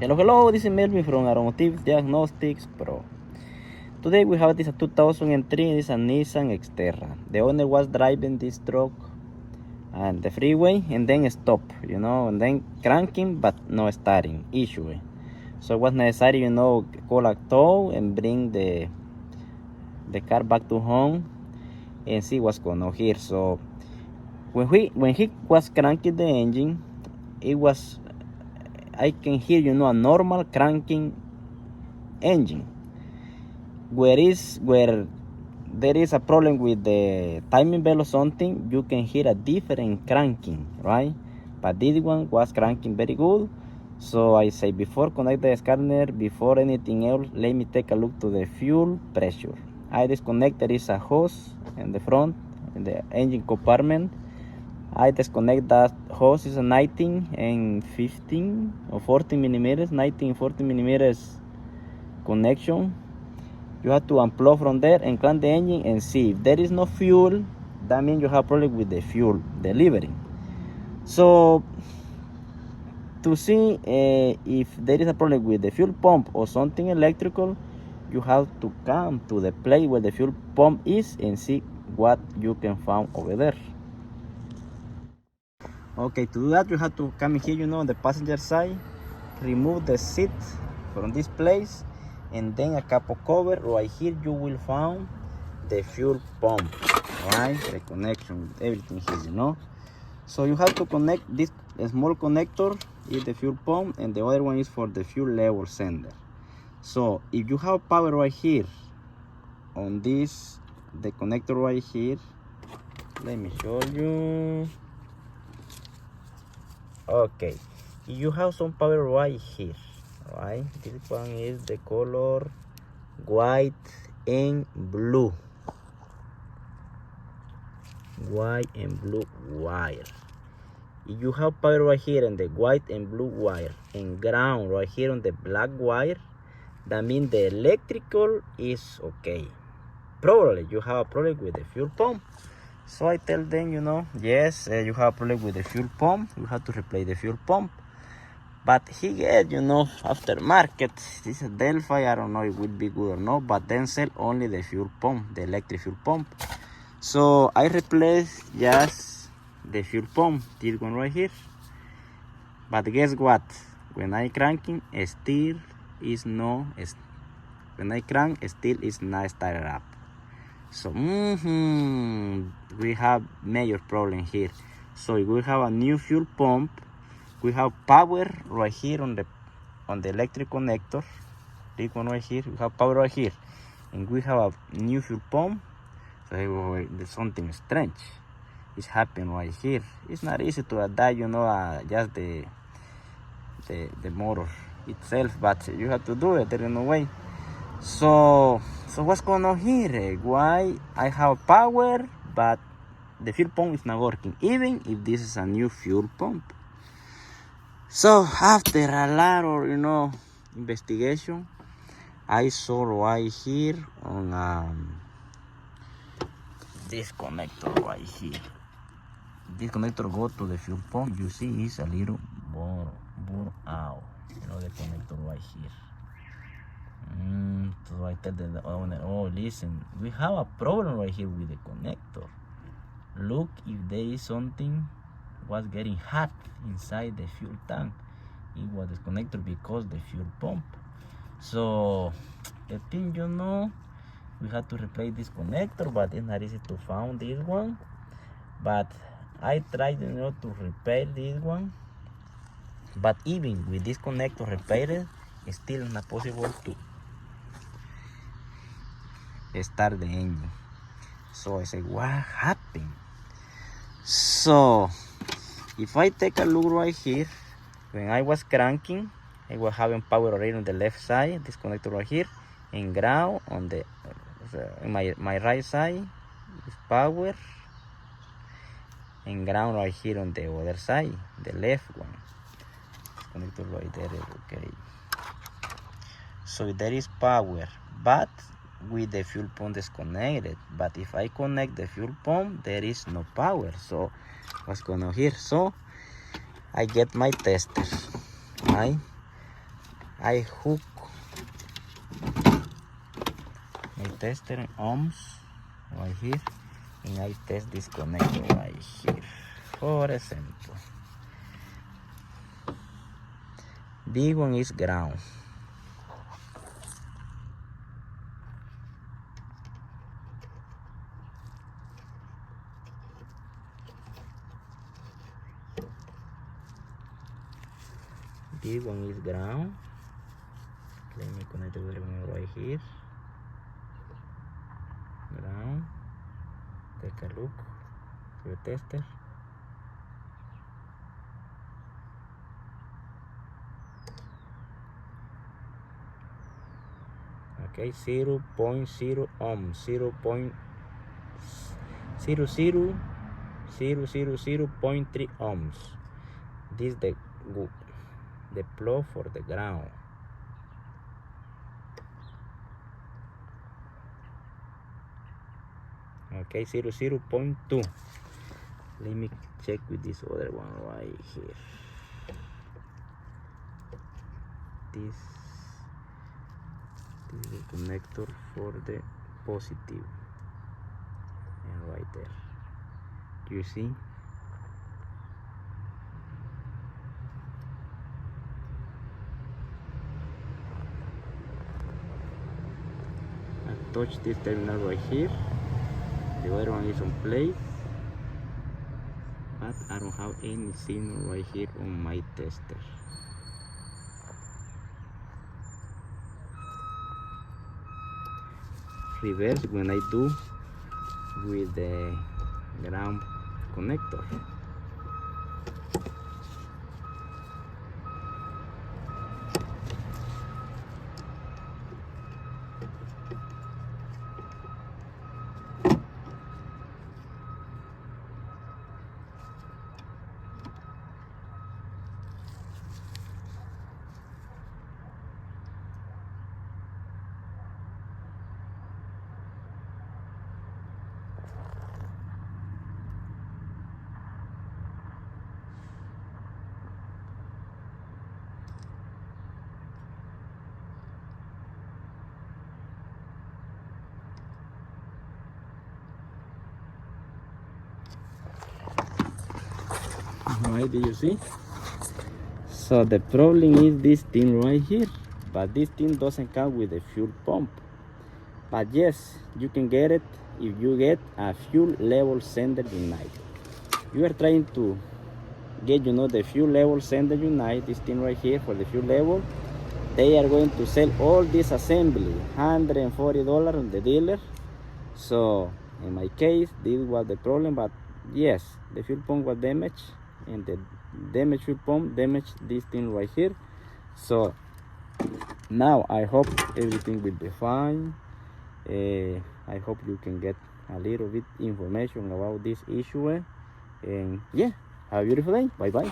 Hello, this is Melvin from Automotive Diagnostics Pro. Today we have this 2003, this is a Nissan Xterra. The owner was driving this truck and the freeway and then stop, and then cranking but no starting issue. So it was necessary, call a tow and bring the car back to home and see what's going on here. So when he was cranking the engine, I can hear, a normal cranking engine. Where there is a problem with the timing belt or something, you can hear a different cranking, right? But this one was cranking very good. So I say, before connect the scanner, before anything else, let me take a look to the fuel pressure. I disconnect, there is a hose in the front, in the engine compartment. I disconnect that hose, is a 19 and 15 or 14 millimeters, 19 and 14 millimeters connection. You have to unplug from there and clamp the engine and see if there is no fuel. That means you have problem with the fuel delivery. So to see if there is a problem with the fuel pump or something electrical, you have to come to the place where the fuel pump is and see what you can find over there. Okay, to do that you have to come here, on the passenger side, remove the seat from this place, and then a couple cover right here. You will find the fuel pump, right? The connection, everything here, So you have to connect this small connector is the fuel pump, and the other one is for the fuel level sender. So if you have power right here on this, the connector right here, let me show you. Okay, you have some power right here, right? This one is the color white and blue wire. If you have power right here on the white and blue wire and ground right here on the black wire, that means the electrical is okay. Probably you have a problem with the fuel pump. So I tell them, yes, you have a problem with the fuel pump. You have to replace the fuel pump. But he get, aftermarket. This is Delphi. I don't know if it will be good or not. But then sell only the fuel pump, the electric fuel pump. So I replace just the fuel pump. This one right here. But guess what? When I cranking, still is no. When I crank, still is not started up. So we have major problem here. So if we have a new fuel pump, we have power right here on the electric connector. This one right here, we have power right here, and we have a new fuel pump. So there's something strange. It's happening right here. It's not easy to adapt, just the motor itself, but you have to do it. There is no way. So what's going on here? Why I have power, but the fuel pump is not working, even if this is a new fuel pump? So after a lot of, investigation, I saw right here on this connector right here. This connector go to the fuel pump. You see, it's a little burn out. The connector right here. So I tell the owner, oh, listen, we have a problem right here with the connector. Look if there is something was getting hot inside the fuel tank. It was the connector because the fuel pump. So the thing, we had to replace this connector, but it's not easy to find this one. But I tried, to repair this one. But even with this connector repaired, it's still not possible to start the engine. So I say, what happened? So if I take a look right here, when I was cranking, I was having power already on the left side, this connector right here, and ground on the my right side is power, and ground right here on the other side, the left one. Connector right there, okay. So there is power, but with the fuel pump disconnected. But if I connect the fuel pump, there is no power. So what's going on here? So I get my tester, right? I hook my tester ohms right here, and I test this connector right here. For example, this one is ground. This one is ground. Let me connect the other one right here. Ground. Take a look to the tester. Okay, 0.0 ohms, 0.00000.3 ohms. This is the plug for the ground. Okay, 0.2. Let me check with this other one right here. This is the connector for the positive, and right there, you see. I touch this terminal right here. The other one is on place, but I don't have any signal right here on my tester. Reverse when I do with the ground connector. Right, do you see? So the problem is this thing right here, but this thing doesn't come with a fuel pump. But yes, you can get it if you get a fuel level sender unit. You are trying to get, the fuel level sender unit, this thing right here for the fuel level. They are going to sell all this assembly, $140 on the dealer. So in my case, this was the problem, but yes, the fuel pump was damaged, and the damaged fuel pump damaged this thing right here. So now I hope everything will be fine. I hope you can get a little bit information about this issue, and yeah, have a beautiful day. Bye bye.